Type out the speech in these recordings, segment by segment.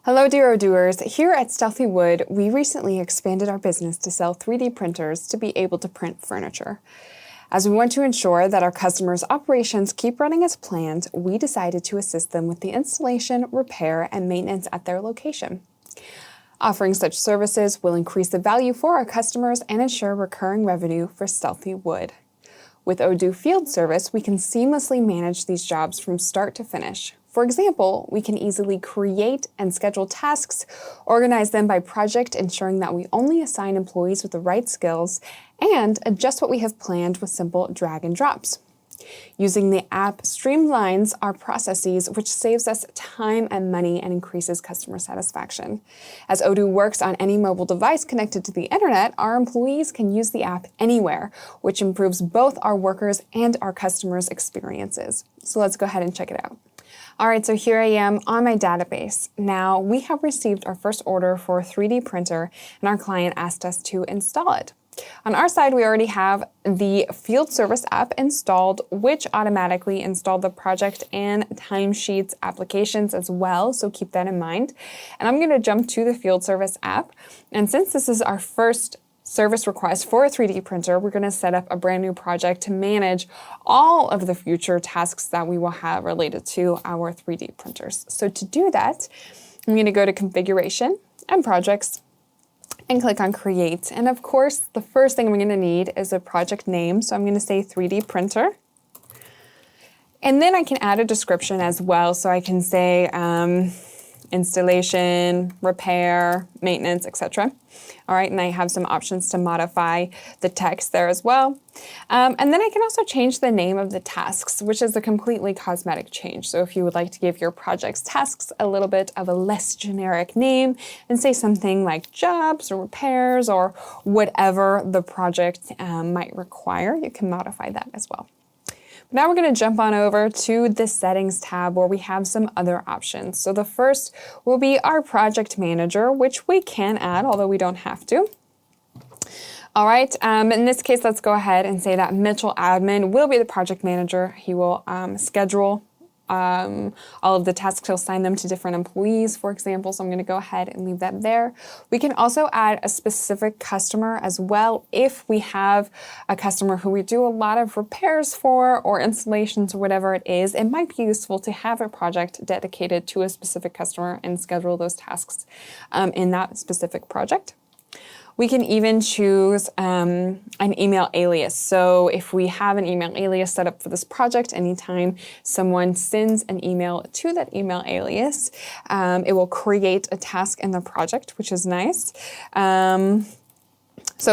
Hello dear Odooers, here at Stealthy Wood, we recently expanded our business to sell 3D printers to be able to print furniture. As we want to ensure that our customers' operations keep running as planned, we decided to assist them with the installation, repair, and maintenance at their location. Offering such services will increase the value for our customers and ensure recurring revenue for Stealthy Wood. With Odoo Field Service, we can seamlessly manage these jobs from start to finish. For example, we can easily create and schedule tasks, organize them by project, ensuring that we only assign employees with the right skills, and adjust what we have planned with simple drag and drops. Using the app streamlines our processes, which saves us time and money and increases customer satisfaction. As Odoo works on any mobile device connected to the internet, our employees can use the app anywhere, which improves both our workers and our customers' experiences. So let's go ahead and check it out. All right, so here I am on my database. Now, we have received our first order for a 3D printer, and our client asked us to install it. On our side, we already have the Field Service app installed, which automatically installed the project and timesheets applications as well, so keep that in mind. And I'm going to jump to the Field Service app, and since this is our first service request for a 3D printer, we're going to set up a brand new project to manage all of the future tasks that we will have related to our 3D printers. So to do that, I'm going to go to Configuration and Projects and click on Create. And of course, the first thing we're going to need is a project name. So I'm going to say 3D printer. And then I can add a description as well. So I can say installation, repair, maintenance, etc. All right, and I have some options to modify the text there as well. And then I can also change the name of the tasks, which is a completely cosmetic change. So if you would like to give your project's tasks a little bit of a less generic name and say something like jobs or repairs or whatever the project might require, you can modify that as well. Now we're going to jump on over to the Settings tab where we have some other options. So the first will be our Project Manager, which we can add, although we don't have to. All right, in this case, let's go ahead and say that Mitchell Admin will be the Project Manager. He will schedule all of the tasks. He'll assign them to different employees, for example, so I'm going to go ahead and leave that there. We can also add a specific customer as well if we have a customer who we do a lot of repairs for or installations or whatever it is. It might be useful to have a project dedicated to a specific customer and schedule those tasks in that specific project. We can even choose an email alias. So if we have an email alias set up for this project, anytime someone sends an email to that email alias, it will create a task in the project, which is nice. So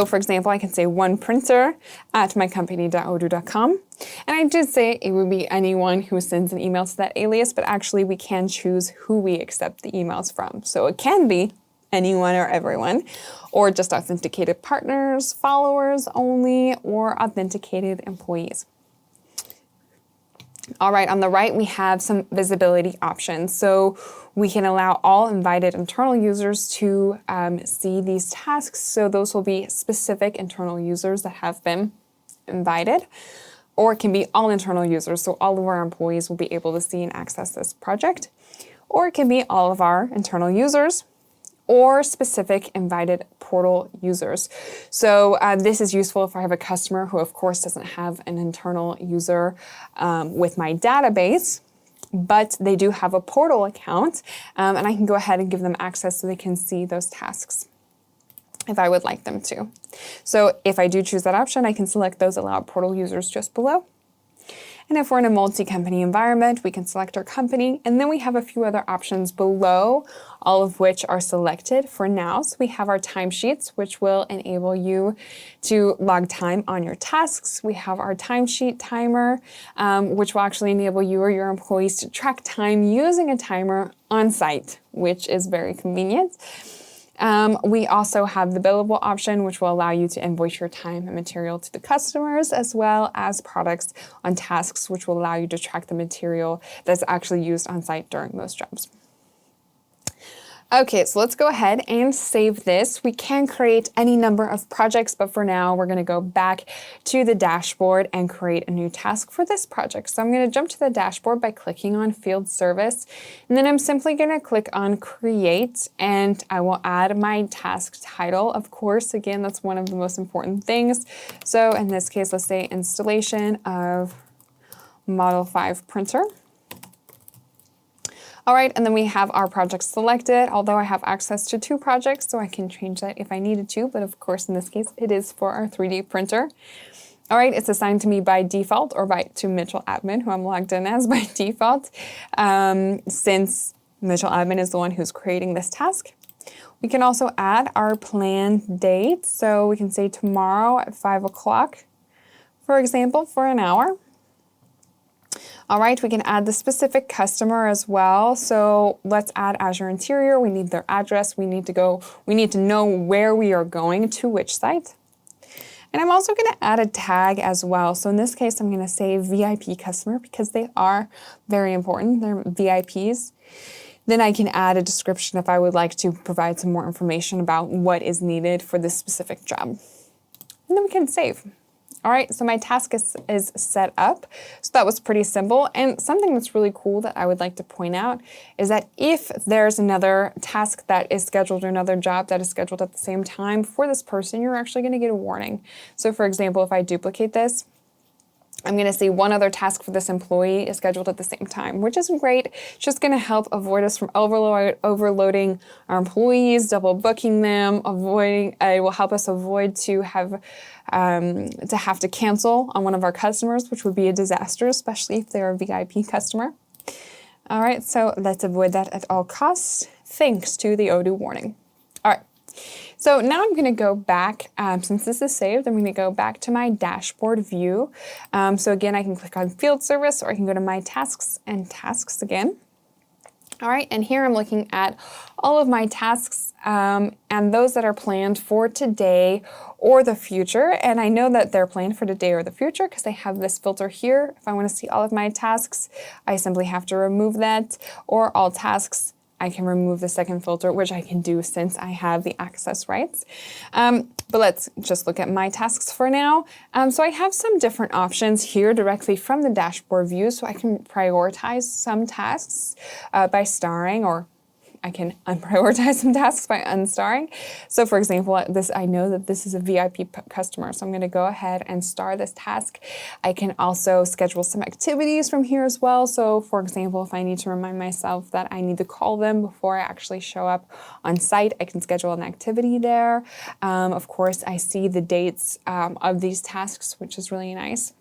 for example, I can say oneprinter@mycompany.odoo.com. And I did say it would be anyone who sends an email to that alias, but actually we can choose who we accept the emails from. So it can be anyone or everyone, or just authenticated partners, followers only, or authenticated employees. All right, on the right, we have some visibility options. So we can allow all invited internal users to see these tasks. So those will be specific internal users that have been invited, or it can be all internal users. So all of our employees will be able to see and access this project, or it can be all of our internal users or specific invited portal users. So this is useful if I have a customer who, of course, doesn't have an internal user with my database, but they do have a portal account, and I can go ahead and give them access so they can see those tasks if I would like them to. So if I do choose that option, I can select those allowed portal users just below. And if we're in a multi-company environment, we can select our company, and then we have a few other options below, all of which are selected for now. So we have our timesheets, which will enable you to log time on your tasks. We have our timesheet timer, which will actually enable you or your employees to track time using a timer on site, which is very convenient. We also have the billable option, which will allow you to invoice your time and material to the customers, as well as products on tasks, which will allow you to track the material that's actually used on site during those jobs. Okay, so let's go ahead and save this. We can create any number of projects, but for now, we're gonna go back to the dashboard and create a new task for this project. So I'm gonna jump to the dashboard by clicking on Field Service, and then I'm simply gonna click on Create, and I will add my task title. Of course, again, that's one of the most important things. So in this case, let's say installation of Model 5 printer. All right, and then we have our project selected, although I have access to 2 projects, so I can change that if I needed to, but of course in this case it is for our 3D printer. All right, it's assigned to me by default, or to Mitchell Admin, who I'm logged in as by default, since Mitchell Admin is the one who's creating this task. We can also add our planned date, so we can say tomorrow at 5 o'clock, for example, for an hour. All right, we can add the specific customer as well. So let's add Azure Interior. We need their address. We need to know where we are going, to which site. And I'm also going to add a tag as well. So in this case, I'm going to say VIP customer because they are very important. They're VIPs. Then I can add a description if I would like to provide some more information about what is needed for this specific job. And then we can save. All right, so my task is set up. So that was pretty simple. And something that's really cool that I would like to point out is that if there's another task that is scheduled or another job that is scheduled at the same time for this person, you're actually going to get a warning. So for example, if I duplicate this, I'm going to see one other task for this employee is scheduled at the same time, which is great. It's just going to help avoid us from overloading our employees, double booking them, it will help us avoid to have to cancel on one of our customers, which would be a disaster, especially if they're a VIP customer. All right, so let's avoid that at all costs, thanks to the Odoo warning. All right. So now I'm going to go back, since this is saved, I'm going to go back to my dashboard view. So again, I can click on Field Service, or I can go to My Tasks and Tasks again. All right, and here I'm looking at all of my tasks and those that are planned for today or the future. And I know that they're planned for today or the future because I have this filter here. If I want to see all of my tasks, I simply have to remove that, or all tasks. I can remove the second filter, which I can do since I have the access rights. But let's just look at my tasks for now. So I have some different options here directly from the dashboard view. So I can prioritize some tasks by starring, or I can unprioritize some tasks by unstarring. So for example, I know that this is a VIP customer, so I'm going to go ahead and star this task. I can also schedule some activities from here as well. So for example, if I need to remind myself that I need to call them before I actually show up on site, I can schedule an activity there. Of course, I see the dates of these tasks, which is really nice.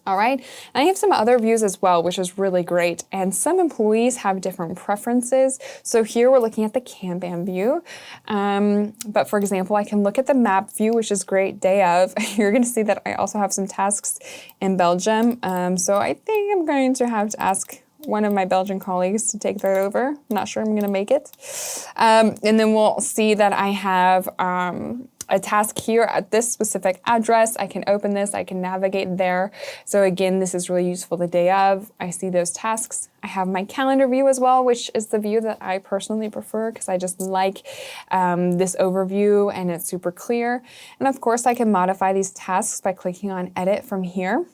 All right, and I have some other views as well, which is really great. And some employees have different preferences. So here we're looking at the Kanban view. But for example, I can look at the map view, which is great, day of. You're going to see that I also have some tasks in Belgium. So I think I'm going to have to ask one of my Belgian colleagues to take that over. I'm not sure I'm going to make it. And then we'll see that I have a task here at this specific address. I can open this, I can navigate there. So again, this is really useful the day of. I see those tasks. I have my calendar view as well, which is the view that I personally prefer because I just like this overview and it's super clear. And of course, I can modify these tasks by clicking on Edit from here.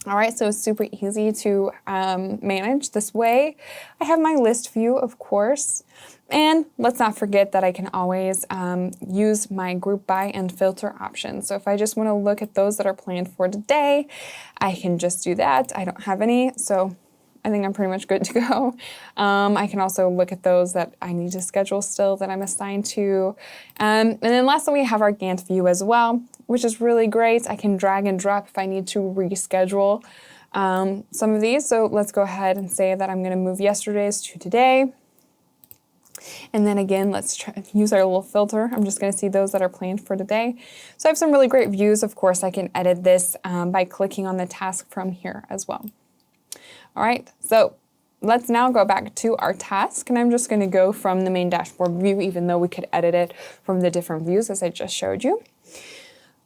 All right, so it's super easy to manage this way. I have my list view, of course. And let's not forget that I can always use my group by and filter option. So if I just want to look at those that are planned for today, I can just do that. I don't have any, so I think I'm pretty much good to go. I can also look at those that I need to schedule still that I'm assigned to. And then lastly, we have our Gantt view as well, which is really great. I can drag and drop if I need to reschedule some of these. So let's go ahead and say that I'm going to move yesterday's to today. And then again, let's try to use our little filter. I'm just going to see those that are planned for today. So I have some really great views. Of course, I can edit this by clicking on the task from here as well. All right, so let's now go back to our task. And I'm just going to go from the main dashboard view, even though we could edit it from the different views as I just showed you.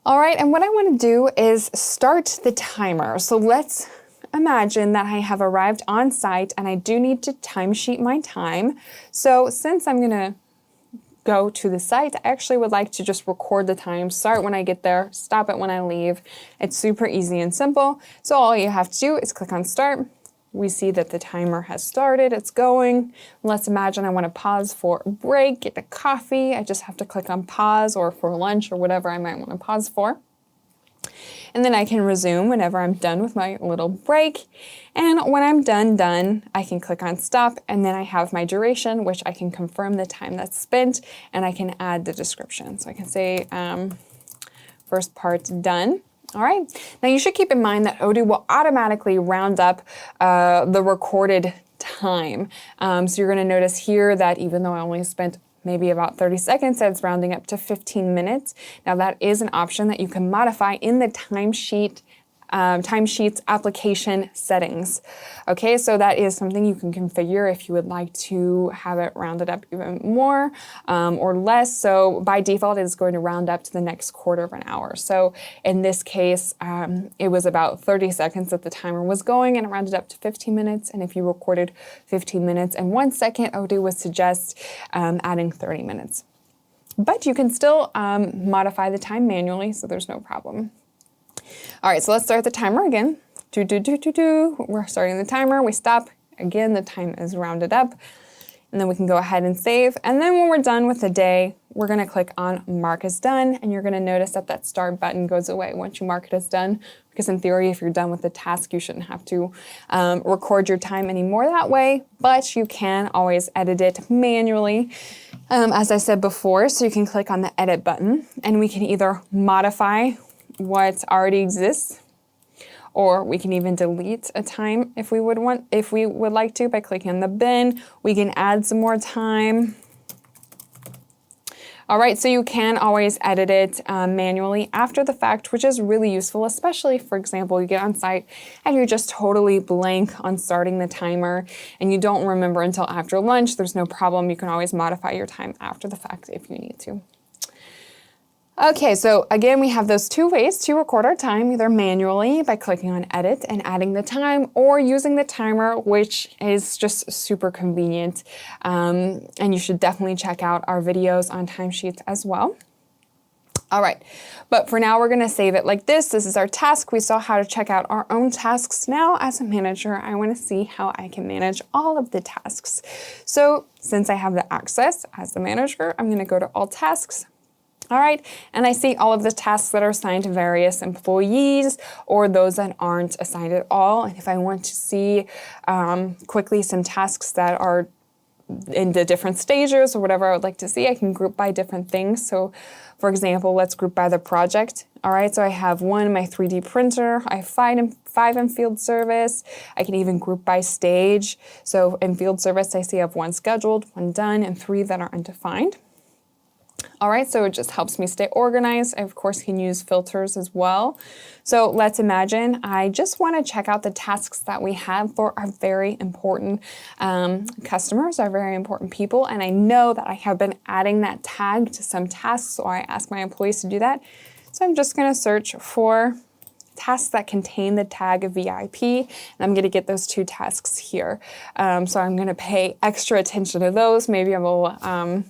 All right, and what I want to do is start the timer. So let's imagine that I have arrived on site and I do need to timesheet my time. So since I'm gonna go to the site, I actually would like to just record the time, start when I get there, stop it when I leave. It's super easy and simple. So all you have to do is click on start. We see that the timer has started, it's going. Let's imagine I want to pause for a break, get a coffee. I just have to click on pause, or for lunch or whatever I might want to pause for. And then I can resume whenever I'm done with my little break. And when I'm done, I can click on stop, and then I have my duration, which I can confirm the time that's spent, and I can add the description. So I can say first part done. All right, now you should keep in mind that Odoo will automatically round up the recorded time. So you're gonna notice here that even though I only spent maybe about 30 seconds, it's rounding up to 15 minutes. Now that is an option that you can modify in the timesheets application settings. Okay, so that is something you can configure if you would like to have it rounded up even more or less. So by default, it's going to round up to the next quarter of an hour. So in this case, it was about 30 seconds that the timer was going, and it rounded up to 15 minutes. And if you recorded 15 minutes and 1 second, Odoo would suggest adding 30 minutes. But you can still modify the time manually, so there's no problem. All right, so let's start the timer again. We're starting the timer, we stop. Again, the time is rounded up. And then we can go ahead and save. And then when we're done with the day, we're gonna click on mark as done, and you're gonna notice that that start button goes away once you mark it as done, because in theory, if you're done with the task, you shouldn't have to record your time anymore that way, but you can always edit it manually. As I said before, so you can click on the edit button, and we can either modify what already exists, or we can even delete a time if we would like to by clicking on the bin. We can add some more time. All right, so you can always edit it manually after the fact, which is really useful, especially, for example, you get on site and you're just totally blank on starting the timer and you don't remember until after lunch. There's no problem. You can always modify your time after the fact if you need to. Okay, so again, we have those two ways to record our time, either manually by clicking on edit and adding the time, or using the timer, which is just super convenient. And you should definitely check out our videos on timesheets as well. All right, but for now, we're gonna save it like this. This is our task. We saw how to check out our own tasks. Now, as a manager, I wanna see how I can manage all of the tasks. So since I have the access as the manager, I'm gonna go to all tasks. All right, and I see all of the tasks that are assigned to various employees or those that aren't assigned at all. And if I want to see quickly some tasks that are in the different stages or whatever I would like to see, I can group by different things. So for example, let's group by the project. All right, so I have one in my 3D printer, I have five in field service. I can even group by stage. So in field service, I see I have one scheduled, one done, and 3 that are undefined. All right, so it just helps me stay organized. I, of course, can use filters as well. So let's imagine I just want to check out the tasks that we have for our very important customers, our very important people. And I know that I have been adding that tag to some tasks, or I ask my employees to do that. So I'm just going to search for tasks that contain the tag VIP, and I'm going to get those 2 tasks here. So I'm going to pay extra attention to those. Maybe I will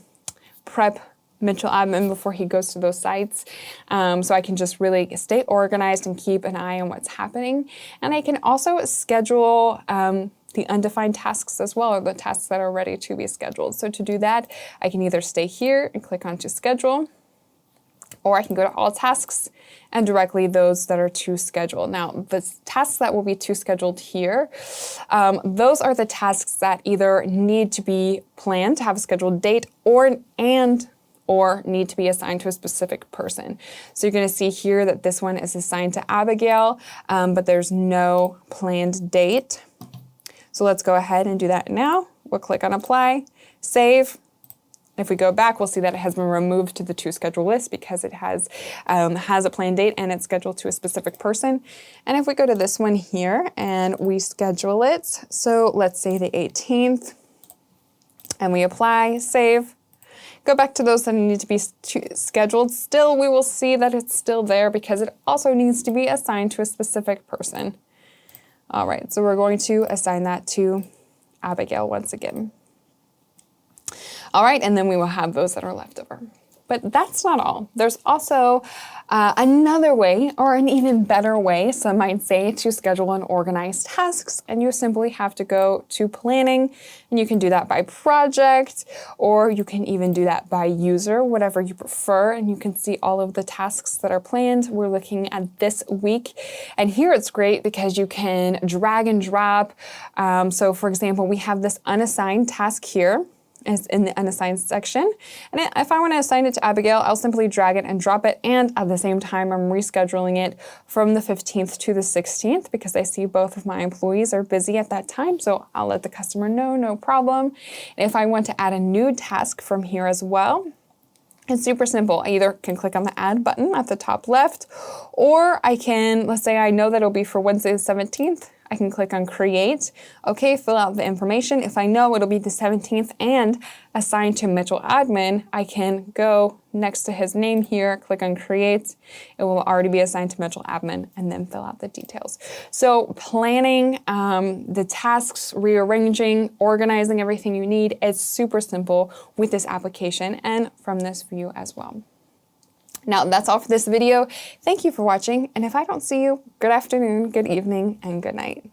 prep Mitchell admin before he goes to those sites. So I can just really stay organized and keep an eye on what's happening. And I can also schedule the undefined tasks as well, or the tasks that are ready to be scheduled. So to do that, I can either stay here and click on to schedule, or I can go to all tasks and directly those that are to schedule. Now, the tasks that will be to scheduled here, those are the tasks that either need to be planned to have a scheduled date or need to be assigned to a specific person. So you're gonna see here that this one is assigned to Abigail, but there's no planned date. So let's go ahead and do that now. We'll click on apply, save. If we go back, we'll see that it has been removed to the to schedule list because it has a planned date and it's scheduled to a specific person. And if we go to this one here and we schedule it, so let's say the 18th, and we apply, save, go back to those that need to be scheduled. Still, we will see that it's still there because it also needs to be assigned to a specific person. All right, so we're going to assign that to Abigail once again. All right, and then we will have those that are left over. But that's not all. There's also another way, or an even better way, some might say, to schedule and organize tasks. And you simply have to go to planning, and you can do that by project, or you can even do that by user, whatever you prefer. And you can see all of the tasks that are planned. We're looking at this week. And here it's great because you can drag and drop. So for example, we have this unassigned task here. Is in the unassigned section. And if I want to assign it to Abigail, I'll simply drag it and drop it. And at the same time, I'm rescheduling it from the 15th to the 16th because I see both of my employees are busy at that time. So I'll let the customer know, no problem. And if I want to add a new task from here as well, it's super simple. I either can click on the add button at the top left, or I can, let's say I know that it'll be for Wednesday the 17th. I can click on create. Okay, fill out the information. If I know it'll be the 17th and assigned to Mitchell admin, I can go next to his name here, click on create. It will already be assigned to Mitchell admin, and then fill out the details. So planning the tasks, rearranging, organizing everything you need is super simple with this application and from this view as well. Now, that's all for this video. Thank you for watching, and if I don't see you, good afternoon, good evening, and good night.